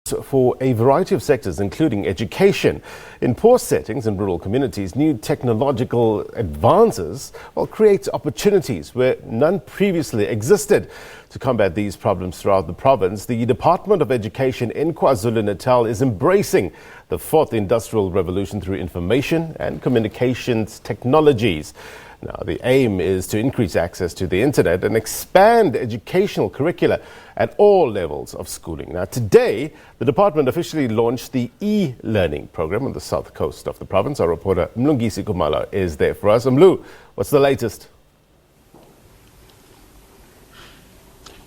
For a variety of sectors, including education. In poor settings and rural communities, new technological advances will create opportunities where none previously existed. To combat these problems throughout the province, the Department of Education in KwaZulu-Natal is embracing the fourth industrial revolution through information and communications technologies. Now, the aim is to increase access to the internet and expand educational curricula at all levels of schooling. Now, today, the department officially launched the e-learning program on the south coast of the province. Our reporter Emadungeni is there for us. Mlu, what's the latest?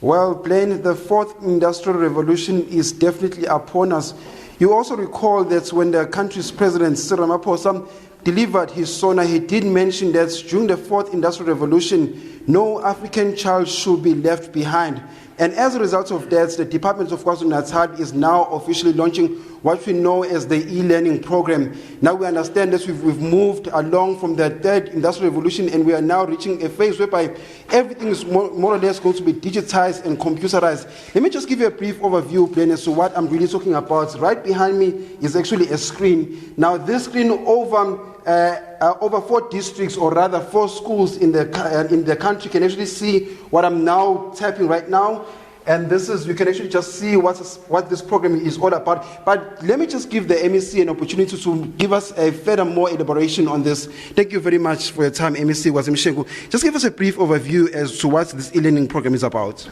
Well, Blaine, the fourth industrial revolution is definitely upon us. You also recall that when the country's president, Cyril Ramaphosa, delivered his SONA, he did mention that during the fourth industrial revolution, no African child should be left behind. And as a result of that, the Department of KwaZulu-Natal is now officially launching what we know as the e-learning program. Now we understand that we've moved along from the third industrial revolution, and we are now reaching a phase whereby everything is more or less going to be digitized and computerized. Let me just give you a brief overview, Blaine, as to what I'm really talking about. Right behind me is actually a screen. Now this screen over 4 districts, or rather 4 schools in the country, can actually see what I'm now typing right now. And this is, you can actually just see what this program is all about. But let me just give the MEC an opportunity to give us a further more elaboration on this. Thank you very much for your time, MEC Wazimshengu. Just give us a brief overview as to what this e-learning program is about.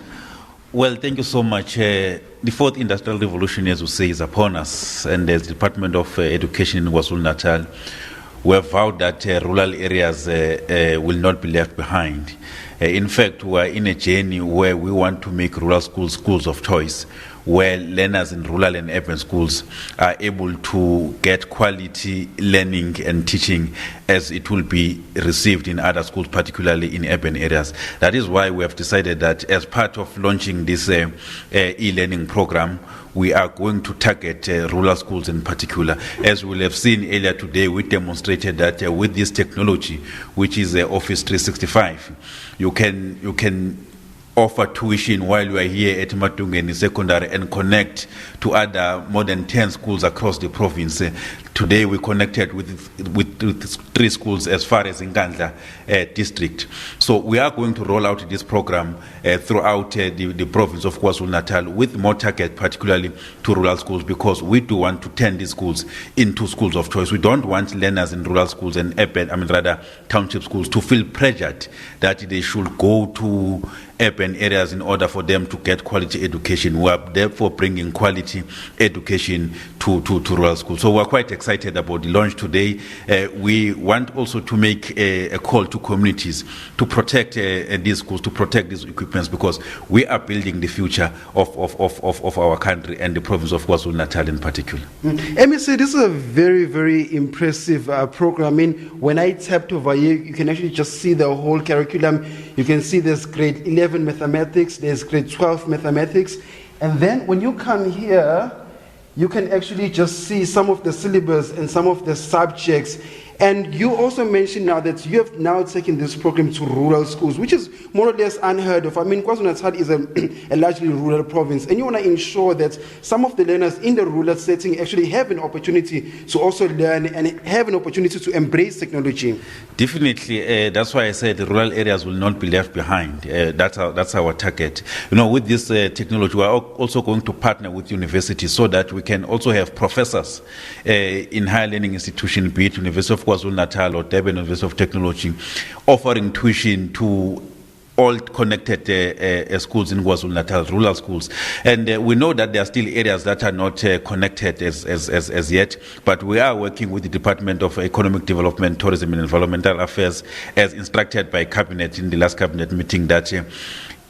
Well, thank you so much. The fourth industrial revolution, as we say, is upon us. And as the Department of Education in KwaZulu-Natal, we have vowed that rural areas will not be left behind. In fact, we are in a journey where we want to make rural schools schools of choice, where learners in rural and urban schools are able to get quality learning and teaching as it will be received in other schools, particularly in urban areas. That is why we have decided that as part of launching this e-learning program, we are going to target rural schools in particular. As we will have seen earlier today, we demonstrated that with this technology, which is Office 365, you can offer tuition while you are here at Emadungeni Secondary and connect to other more than 10 schools across the province. Today we connected with 3 schools as far as Nkandla district. So we are going to roll out this program throughout the province of KwaZulu-Natal with more target particularly to rural schools, because we do want to turn these schools into schools of choice. We don't want learners in rural schools and township schools to feel pressured that they should go to urban areas in order for them to get quality education. We are therefore bringing quality education to rural schools. So we are quite excited about the launch today. We want also to make a call to communities to protect these schools, to protect these equipments, because we are building the future of our country and the province of KwaZulu-Natal in particular. MEC, this is a very, very impressive program. I mean, when I tapped over here, you can actually just see the whole curriculum. You can see there's grade 11 mathematics, there's grade 12 mathematics, and then when you come here, you can actually just see some of the syllabus and some of the subjects. And you also mentioned now that you have now taken this program to rural schools, which is more or less unheard of. I mean, KwaZulu-Natal is a largely rural province, and you want to ensure that some of the learners in the rural setting actually have an opportunity to also learn and have an opportunity to embrace technology. Definitely, that's why I said the rural areas will not be left behind. That's our target. You know, with this technology, we are also going to partner with universities so that we can also have professors in higher learning institutions, be it University of KwaZulu-Natal or Durban University of Technology, offering tuition to all connected schools in KwaZulu-Natal, rural schools. And we know that there are still areas that are not connected as yet, but we are working with the Department of Economic Development, Tourism and Environmental Affairs, as instructed by Cabinet in the last Cabinet meeting, that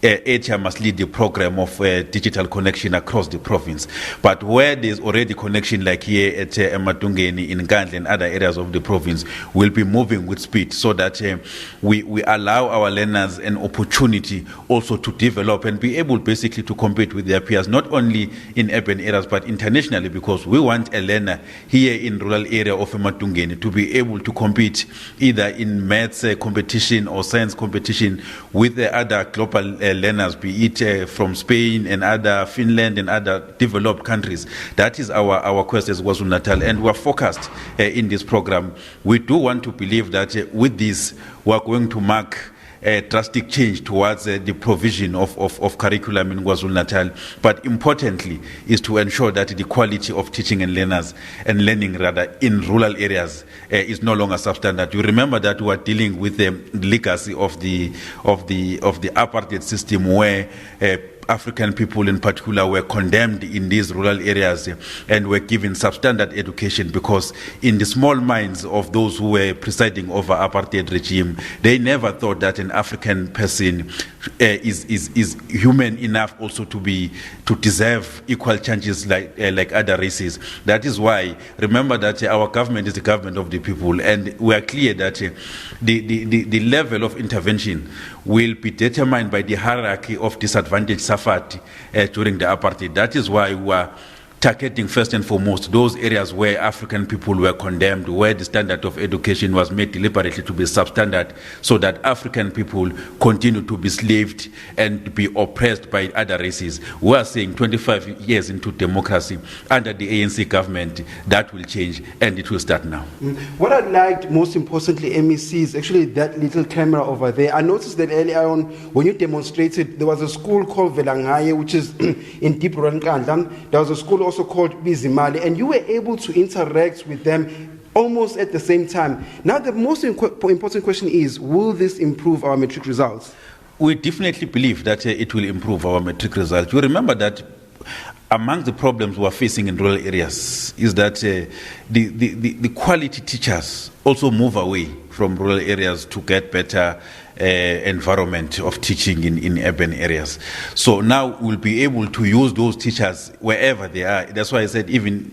ATIA must lead the program of digital connection across the province. But where there's already connection, like here at Emadungeni, in Nkandla and other areas of the province, we'll be moving with speed so that we allow our learners an opportunity also to develop and be able basically to compete with their peers, not only in urban areas but internationally, because we want a learner here in rural area of Emadungeni to be able to compete either in maths competition or science competition with the other global learners, be it from Spain and other Finland and other developed countries. That is our quest as KwaZulu-Natal, and we're focused in this program. We do want to believe that with this, we're going to mark a drastic change towards the provision of curriculum in KwaZulu-Natal, but importantly is to ensure that the quality of teaching and learning in rural areas is no longer substandard. You remember that we are dealing with the legacy of the apartheid system, where African people in particular were condemned in these rural areas and were given substandard education, because in the small minds of those who were presiding over apartheid regime, they never thought that an African person is human enough also to deserve equal chances like other races. That is why, remember that our government is the government of the people, and we are clear that the level of intervention will be determined by the hierarchy of disadvantaged suffered during the apartheid. That is why we are targeting first and foremost those areas where African people were condemned, where the standard of education was made deliberately to be substandard, so that African people continue to be slaved and be oppressed by other races. We are saying 25 years into democracy under the ANC government, that will change, and it will start now. What I liked most importantly, MEC, is actually that little camera over there. I noticed that earlier on when you demonstrated, there was a school called Velangaye, which is in Deep Nkandla. There was a school also called Bizimali, and you were able to interact with them almost at the same time. Now, the most important question is, will this improve our matric results? We definitely believe that it will improve our matric results. You remember that among the problems we are facing in rural areas is that the quality teachers also move away from rural areas to get better environment of teaching in urban areas. So now we'll be able to use those teachers wherever they are. That's why I said even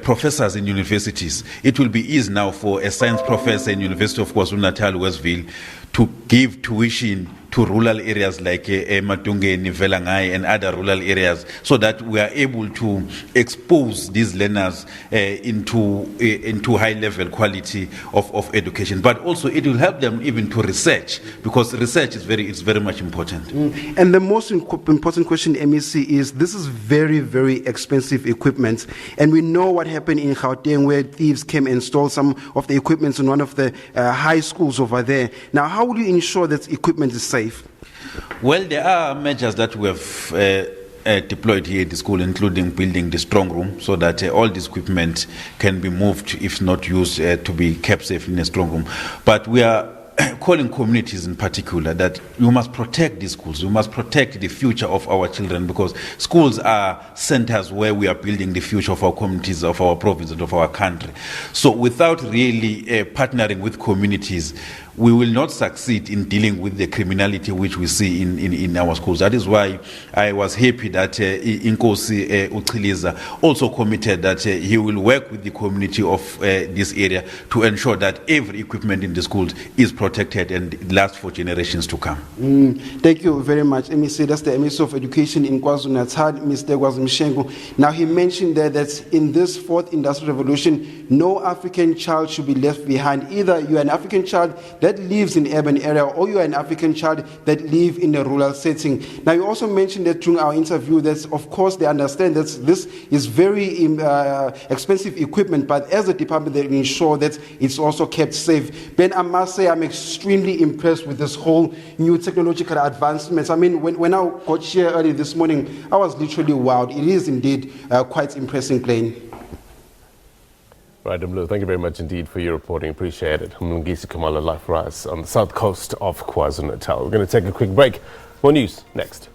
professors in universities. It will be easy now for a science professor in University of KwaZulu-Natal, Westville, to give tuition to rural areas like Emadungeni, Velangaye, and other rural areas, so that we are able to expose these learners into high-level quality of education. But also it will help them even to research, because research is very much important. And the most important question, MEC, is this is very, very expensive equipment, and we know what happened in Gauteng, where thieves came and stole some of the equipment in one of the high schools over there. Now, how will you ensure that equipment is safe? Well, there are measures that we have deployed here at the school, including building the strong room, so that all this equipment can be moved, if not used, to be kept safe in a strong room. But we are calling communities in particular that you must protect these schools. You must protect the future of our children, because schools are centers where we are building the future of our communities, of our province, and of our country. So without really partnering with communities, we will not succeed in dealing with the criminality which we see in our schools. That is why I was happy that Inkosi Uchiliza also committed that he will work with the community of this area to ensure that every equipment in the schools is protected and lasts for generations to come. Thank you very much, MEC. That's the MEC of Education in KwaZulu-Natal, Mr. Gwazimshengu. Now, he mentioned there that in this fourth industrial revolution, no African child should be left behind. Either you are an African child that lives in urban area, or you are an African child that live in a rural setting. Now, you also mentioned that during our interview that, of course, they understand that this is very expensive equipment, but as a department, they ensure that it's also kept safe. Ben, I must say I'm extremely impressed with this whole new technological advancements. I mean, when I got here early this morning, I was literally wowed. It is indeed quite impressive, Glenn. Right, Blue, thank you very much indeed for your reporting. Appreciate it. Mlungisi Kamala live for us on the south coast of KwaZulu-Natal. We're going to take a quick break. More news next.